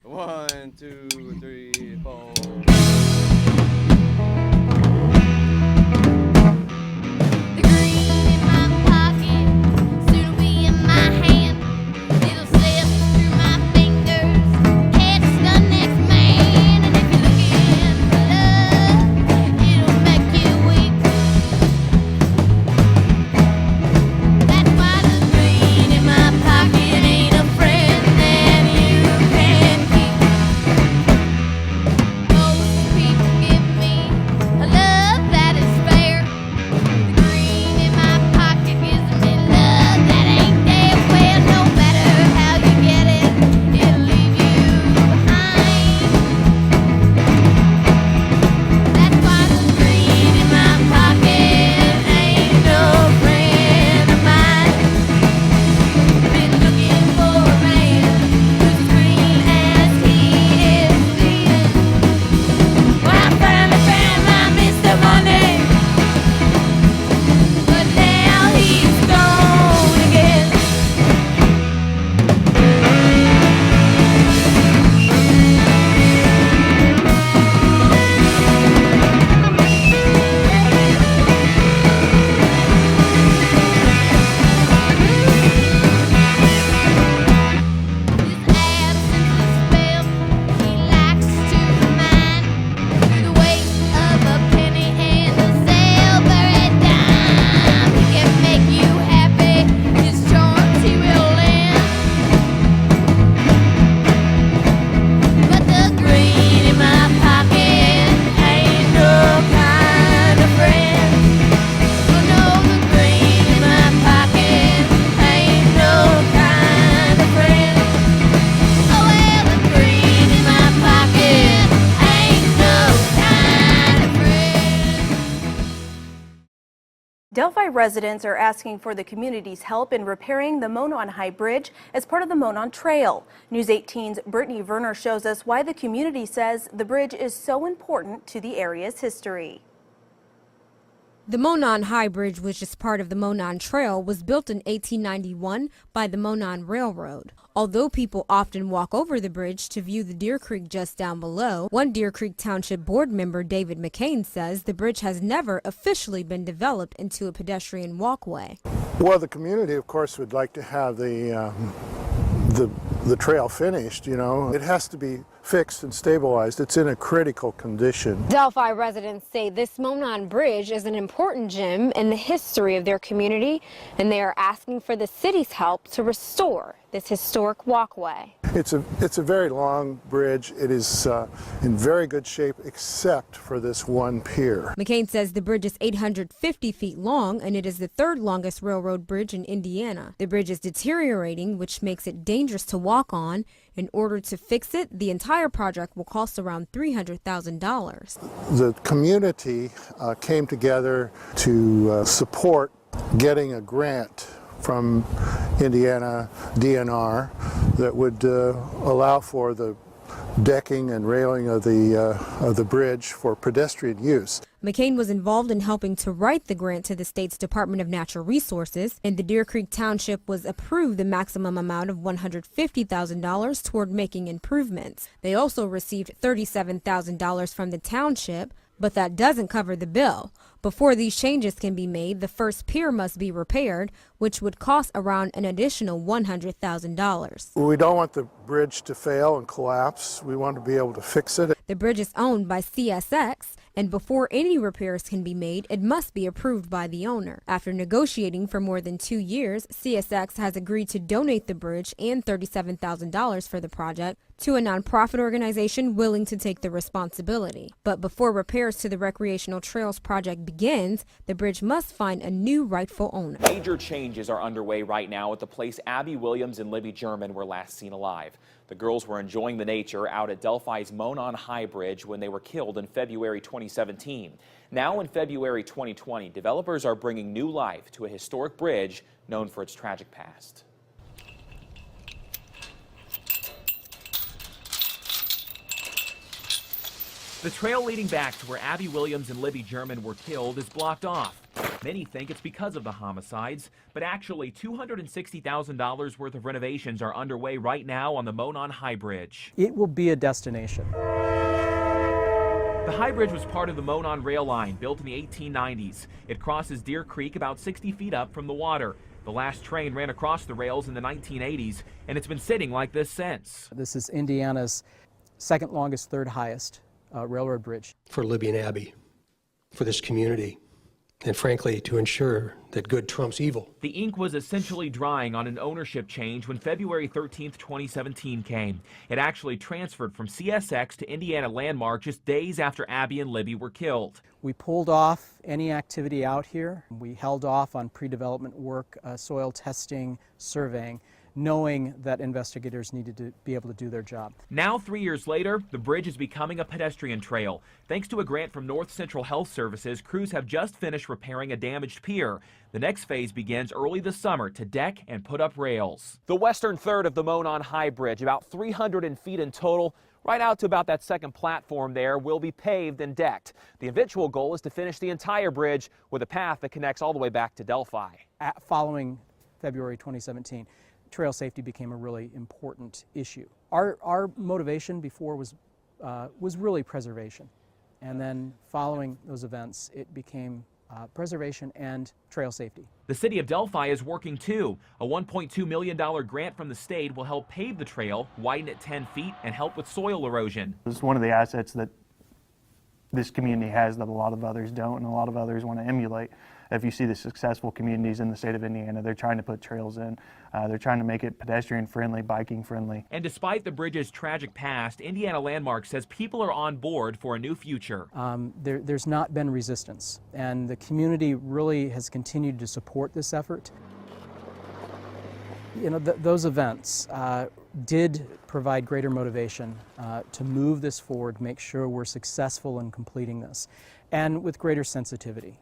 1, 2, 3, 4. The green in my pocket, soon be in my hand. It'll slip through my fingers, catch the next man. And if you're looking for love, it'll make you weak. That's why the green in my pocket ain't a friend that you can keep. Most people give me a love that is fair. The green in my pocket gives me love that ain't there. Well, no matter how you get it, it'll leave you behind. That's why the green in my pocket ain't no friend of mine. Been looking for a man who's as green as he is bleeding. Well, I finally found my Mr. Money, but now he's gone again. His absence is felt, he likes to remind through the weight of a penny and a silver dime. He can make you happy, his charms he will lend. But the green in my pocket ain't no kind of friend. Oh no, the green in my pocket ain't no kind of friend. Oh well, the green in my pocket ain't no kind of friend. Delphi residents are asking for the community's help in repairing the Monon High Bridge as part of the Monon Trail. News 18's Brittany Verner shows us why the community says the bridge is so important to the area's history. The Monon High Bridge, which is part of the Monon Trail, was built in 1891 by the Monon Railroad. Although people often walk over the bridge to view the Deer Creek just down below, one Deer Creek Township board member, David McCain, says the bridge has never officially been developed into a pedestrian walkway. Well, the community, of course, would like to have the trail finished. You know, it has to be fixed and stabilized. It's in a critical condition. Delphi residents say this Monon Bridge is an important gem in the history of their community, and they are asking for the city's help to restore this historic walkway. It's a very long bridge. It is in very good shape except for this one pier. McCain says the bridge is 850 feet long, and it is the third longest railroad bridge in Indiana. The bridge is deteriorating, which makes it dangerous to walk on. In order to fix it, the entire project will cost around $300,000. The community came together to support getting a grant from Indiana DNR that would allow for the decking and railing of the bridge for pedestrian use. McCain was involved in helping to write the grant to the state's Department of Natural Resources, and the Deer Creek Township was approved the maximum amount of $150,000 toward making improvements. They also received $37,000 from the township, but that doesn't cover the bill. Before these changes can be made, the first pier must be repaired, which would cost around an additional $100,000. We don't want the bridge to fail and collapse. We want to be able to fix it. The bridge is owned by CSX, and before any repairs can be made, it must be approved by the owner. After negotiating for more than 2 years, CSX has agreed to donate the bridge and $37,000 for the project to a nonprofit organization willing to take the responsibility. But before repairs to the recreational trails project begins, the bridge must find a new rightful owner. Major changes are underway right now at the place Abby Williams and Libby German were last seen alive. The girls were enjoying the nature out at Delphi's Monon High Bridge when they were killed in February 2017. Now in February 2020, developers are bringing new life to a historic bridge known for its tragic past. The trail leading back to where Abby Williams and Libby German were killed is blocked off. Many think it's because of the homicides, but actually $260,000 worth of renovations are underway right now on the Monon High Bridge. It will be a destination. The High Bridge was part of the Monon rail line, built in the 1890s. It crosses Deer Creek about 60 feet up from the water. The last train ran across the rails in the 1980s, and it's been sitting like this since. This is Indiana's second longest, third highest railroad bridge. For Libby and Abby, for this community, and frankly, to ensure that good trumps evil. The ink was essentially drying on an ownership change when February 13th, 2017 came. It actually transferred from CSX to Indiana Landmark just days after Abby and Libby were killed. We pulled off any activity out here. We held off on pre-development work, soil testing, surveying, knowing that investigators needed to be able to do their job. Now, 3 years later, the bridge is becoming a pedestrian trail. Thanks to a grant from North Central Health Services, crews have just finished repairing a damaged pier. The next phase begins early this summer to deck and put up rails. The western third of the Monon High Bridge, about 300 feet in total, right out to about that second platform there, will be paved and decked. The eventual goal is to finish the entire bridge with a path that connects all the way back to Delphi. Following February 2017, trail safety became a really important issue. Our motivation before was really preservation, and then following those events, it became preservation and trail safety. The city of Delphi is working too. A $1.2 million grant from the state will help pave the trail, widen it 10 feet, and help with soil erosion. It's one of the assets that this community has that a lot of others don't, and a lot of others want to emulate. If you see the successful communities in the state of Indiana, they're trying to put trails in. They're trying to make it pedestrian friendly, biking friendly. And despite the bridge's tragic past, Indiana Landmark says people are on board for a new future. There's not been resistance, and the community really has continued to support this effort. You know, those events did provide greater motivation to move this forward, make sure we're successful in completing this, and with greater sensitivity.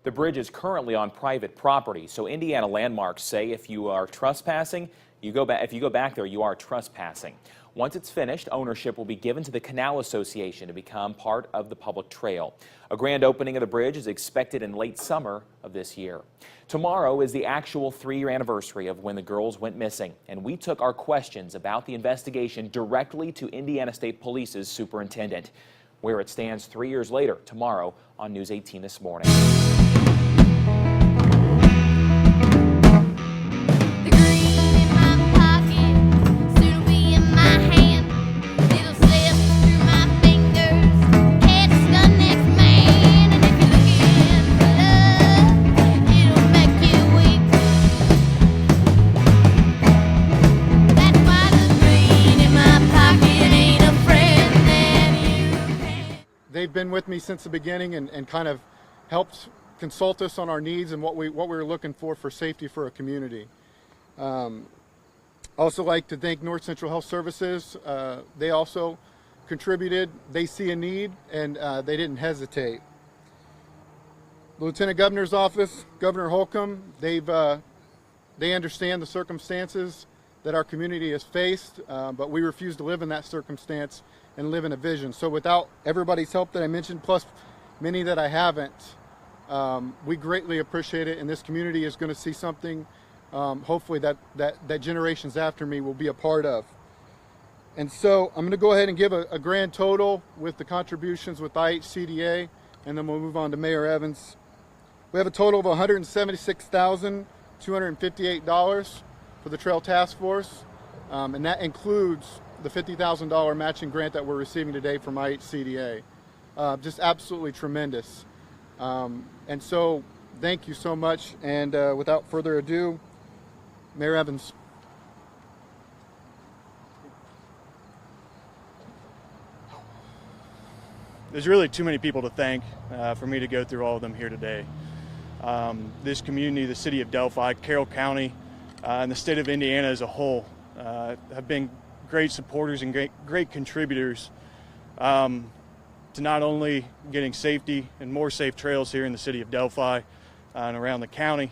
The bridge is currently on private property, so Indiana landmarks say if you are trespassing, if you go back there, you are trespassing. Once it's finished, ownership will be given to the Canal Association to become part of the public trail. A grand opening of the bridge is expected in late summer of this year. Tomorrow is the actual 3-year anniversary of when the girls went missing, and we took our questions about the investigation directly to Indiana State Police's superintendent. Where it stands 3 years later, tomorrow on News 18 This Morning. They've been with me since the beginning and kind of helped consult us on our needs and what we were looking for safety for a community. Also like to thank North Central Health Services. They also contributed. They see a need and they didn't hesitate. The Lieutenant Governor's Office, Governor Holcomb, they understand the circumstances that our community has faced, but we refuse to live in that circumstance and live in a vision. So without everybody's help that I mentioned, plus many that I haven't, we greatly appreciate it, and this community is going to see something hopefully that generations after me will be a part of. And so I'm going to go ahead and give a grand total with the contributions with IHCDA, and then we'll move on to Mayor Evans. We have a total of $176,258 for the Trail Task Force, and that includes the $50,000 matching grant that we're receiving today from IHCDA. Just absolutely tremendous. And so thank you so much, and without further ado, Mayor Evans. There's really too many people to thank for me to go through all of them here today. This community, the city of Delphi, Carroll County, and the state of Indiana as a whole have been great supporters and great contributors to not only getting safety and more safe trails here in the city of Delphi and around the county,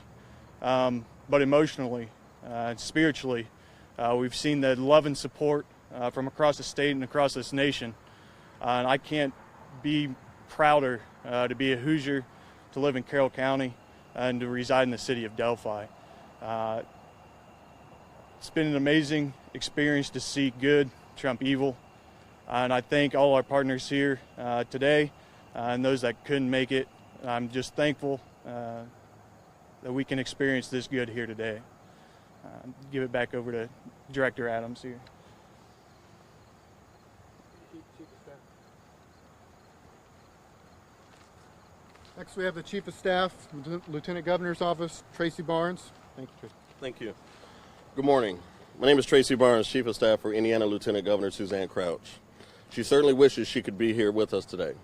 but emotionally and spiritually. We've seen the love and support from across the state and across this nation, and I can't be prouder to be a Hoosier to live in Carroll County and to reside in the city of Delphi. It's been an amazing experience to see good trump evil, and I thank all our partners here today and those that couldn't make it. I'm just thankful that we can experience this good here today. Give it back over to Director Adams here. Next we have the Chief of Staff, Lieutenant Governor's Office, Tracy Barnes. Thank you, Tracy. Thank you. Good morning. My name is Tracy Barnes, Chief of Staff for Indiana Lieutenant Governor Suzanne Crouch. She certainly wishes she could be here with us today.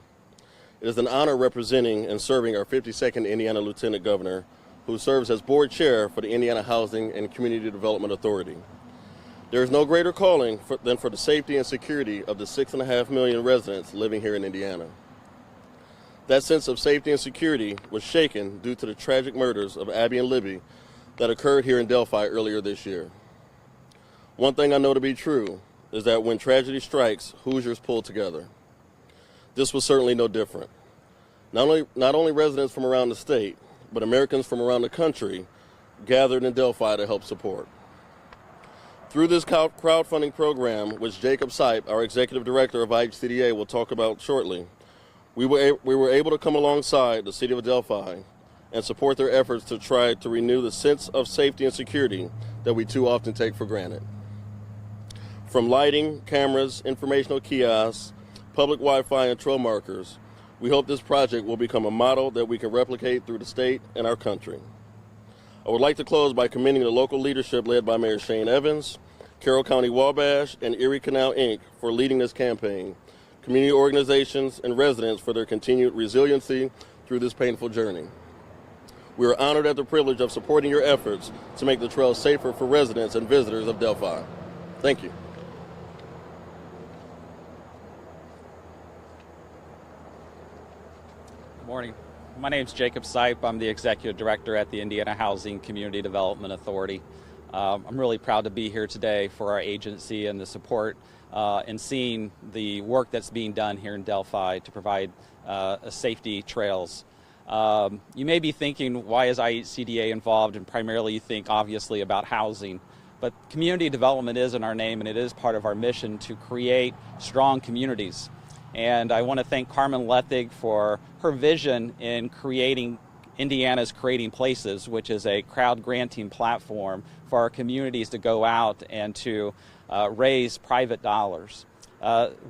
It is an honor representing and serving our 52nd Indiana Lieutenant Governor, who serves as Board Chair for the Indiana Housing and Community Development Authority. There is no greater calling than for the safety and security of the 6.5 million residents living here in Indiana. That sense of safety and security was shaken due to the tragic murders of Abby and Libby that occurred here in Delphi earlier this year. One thing I know to be true is that when tragedy strikes, Hoosiers pull together. This was certainly no different. Not only residents from around the state, but Americans from around the country gathered in Delphi to help support. Through this crowdfunding program, which Jacob Sipe, our Executive Director of IHCDA, will talk about shortly, we were able to come alongside the City of Delphi and support their efforts to try to renew the sense of safety and security that we too often take for granted. From lighting, cameras, informational kiosks, public Wi-Fi, and trail markers, we hope this project will become a model that we can replicate through the state and our country. I would like to close by commending the local leadership led by Mayor Shane Evans, Carroll County Wabash, and Erie Canal, Inc. for leading this campaign, community organizations, and residents for their continued resiliency through this painful journey. We are honored at the privilege of supporting your efforts to make the trail safer for residents and visitors of Delphi. Thank you. Good morning. My name is Jacob Sipe. I'm the Executive Director at the Indiana Housing Community Development Authority. I'm really proud to be here today for our agency and the support and seeing the work that's being done here in Delphi to provide safety trails. You may be thinking, why is IHCDA involved? And primarily you think obviously about housing. But community development is in our name, and it is part of our mission to create strong communities. And I want to thank Carmen Lethig for her vision in creating Indiana's Creating Places, which is a crowd granting platform for our communities to go out and to raise private dollars.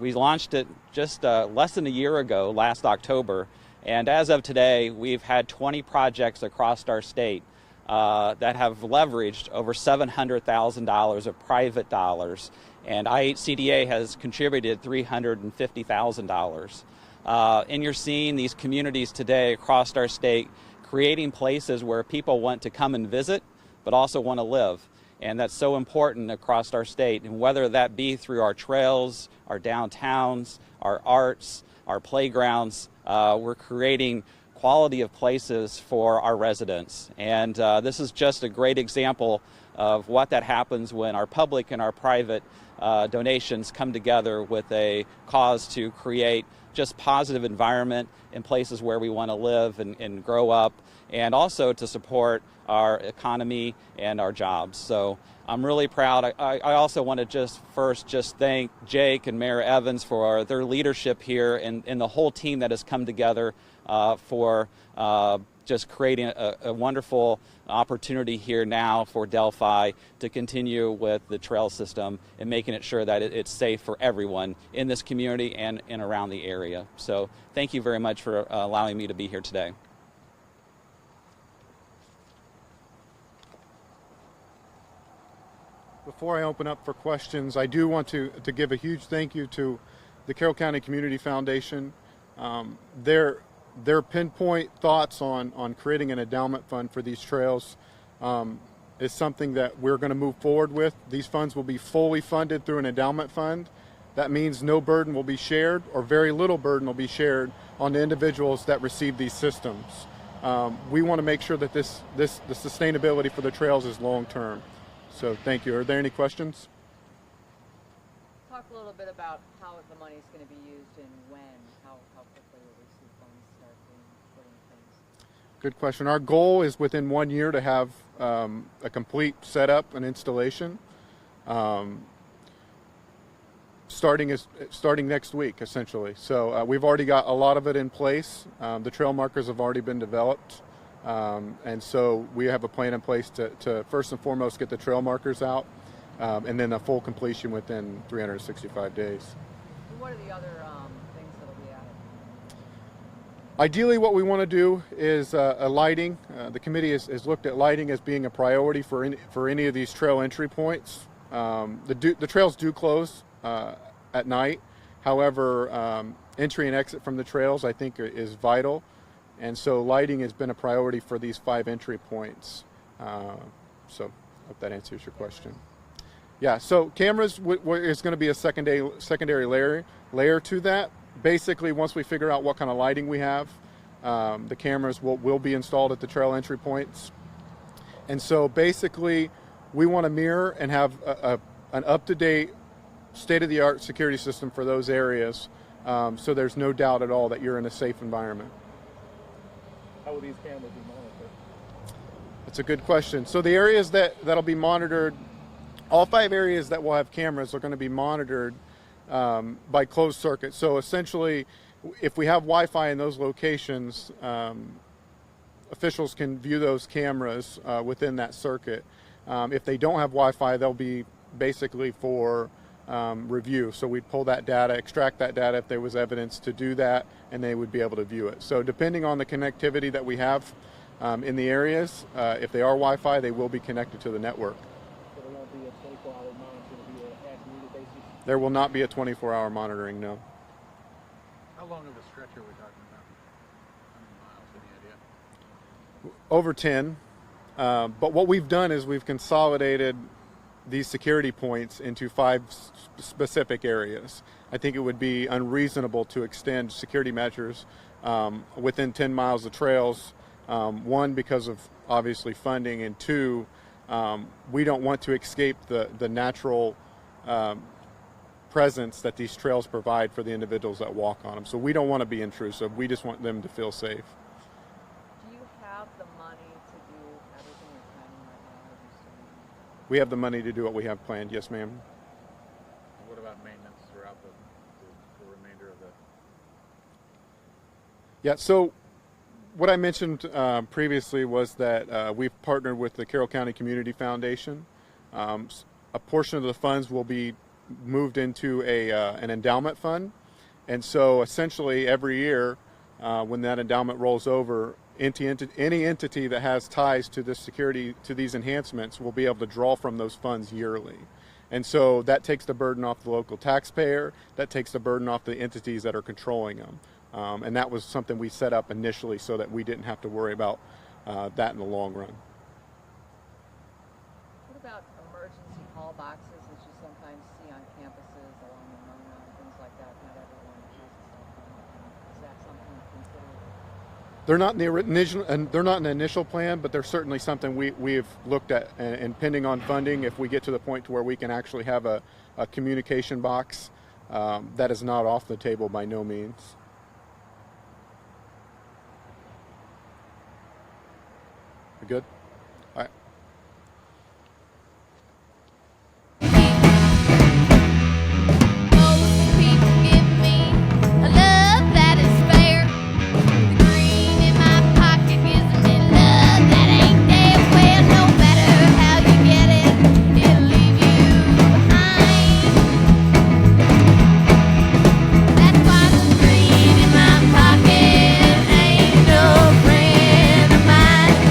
We launched it just less than a year ago, last October, and as of today, we've had 20 projects across our state that have leveraged over $700,000 of private dollars, and IHCDA has contributed $350,000. And you're seeing these communities today across our state creating places where people want to come and visit, but also want to live. And that's so important across our state. And whether that be through our trails, our downtowns, our arts, our playgrounds, we're creating quality of places for our residents. And this is just a great example of what that happens when our public and our private donations come together with a cause to create just positive environment in places where we want to live and grow up, and also to support our economy and our jobs. So I'm really proud. I also want to just thank Jake and Mayor Evans for their leadership here and the whole team that has come together for just creating a wonderful opportunity here now for Delphi to continue with the trail system and making it sure that it's safe for everyone in this community and around the area. So thank you very much for allowing me to be here today. Before I open up for questions, I do want to give a huge thank you to the Carroll County Community Foundation. Their pinpoint thoughts on creating an endowment fund for these trails is something that we're going to move forward with. These funds will be fully funded through an endowment fund. That means no burden will be shared, or very little burden will be shared on the individuals that receive these systems. We want to make sure that the sustainability for the trails is long term. So thank you. Are there any questions? Talk a little bit about how the money is going to be used and when, how quickly will we see funds start being put in place? Good question. Our goal is within 1 year to have a complete setup and installation. Starting next week, essentially. So we've already got a lot of it in place. The trail markers have already been developed, and so we have a plan in place to first and foremost get the trail markers out, and then a full completion within 365 days. What are the other things that will be added? Ideally, what we want to do is a lighting. The committee has looked at lighting as being a priority for any of these trail entry points. The trails do close at night. However, entry and exit from the trails, I think, is vital. And so lighting has been a priority for these 5 entry points. So I hope that answers your question. Yeah, so cameras is going to be a secondary layer to that. Basically, once we figure out what kind of lighting we have, the cameras will be installed at the trail entry points. And so basically, we want to mirror and have an up-to-date, state-of-the-art security system for those areas, so there's no doubt at all that you're in a safe environment. How will these cameras be monitored? That's a good question. So the areas that'll be monitored, all 5 areas that will have cameras are going to be monitored by closed circuit. So essentially, if we have Wi-Fi in those locations, officials can view those cameras within that circuit. If they don't have Wi-Fi, they'll be basically for review. So we'd pull that data, extract that data if there was evidence to do that, and they would be able to view it. So depending on the connectivity that we have in the areas, if they are Wi-Fi, they will be connected to the network. So there won't be a 24-hour monitoring, it'll be an as-needed basis? There will not be a 24-hour monitoring, no. How long of a stretch are we talking about? How many miles, any idea? Over 10. But what we've done is we've consolidated these security points into 5 specific areas. I think it would be unreasonable to extend security measures within 10 miles of trails. 1, because of obviously funding, and 2, we don't want to escape the natural presence that these trails provide for the individuals that walk on them. So we don't want to be intrusive. We just want them to feel safe. Do you have the money to do everything you're planning right now? Or do you still need? We have the money to do what we have planned. Yes, ma'am. And what about maintenance throughout the remainder of the... Yeah, so what I mentioned previously was that we've partnered with the Carroll County Community Foundation. A portion of the funds will be moved into an endowment fund. And so essentially every year when that endowment rolls over, any entity that has ties to this security, to these enhancements, will be able to draw from those funds yearly. And so that takes the burden off the local taxpayer, that takes the burden off the entities that are controlling them. And that was something we set up initially so that we didn't have to worry about that in the long run. What about emergency call boxes that you sometimes see on campuses along the Mona and things like that? Not everyone has a cell phone. Is that something to consider? They're not in the initial, and they're not in the initial plan, but they're certainly something we've looked at. And pending on funding, if we get to the point to where we can actually have a communication box, that is not off the table by no means. We good? All right. Most people give me a love that is fair. The green in my pocket gives me love that ain't there. Well, no matter how you get it, it'll leave you behind. That's why the green in my pocket ain't no friend of mine.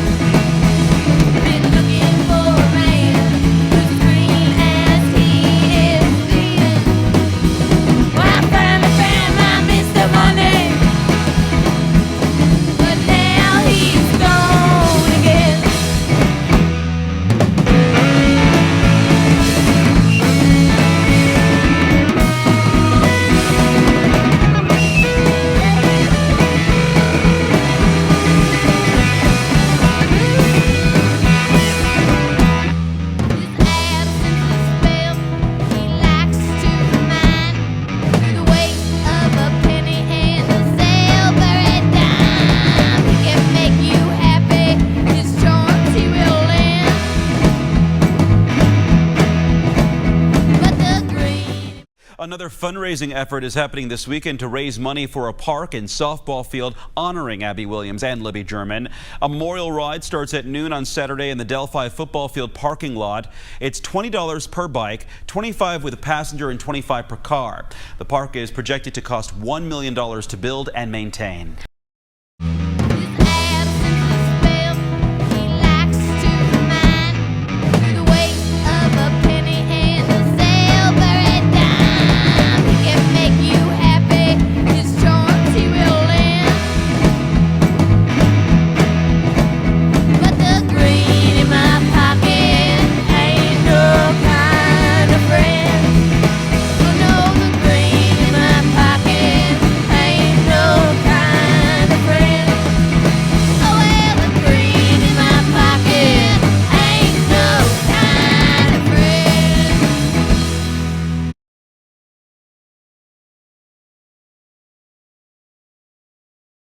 Another fundraising effort is happening this weekend to raise money for a park and softball field honoring Abby Williams and Libby German. A memorial ride starts at noon on Saturday in the Delphi football field parking lot. It's $20 per bike, $25 with a passenger and $25 per car. The park is projected to cost $1 million to build and maintain.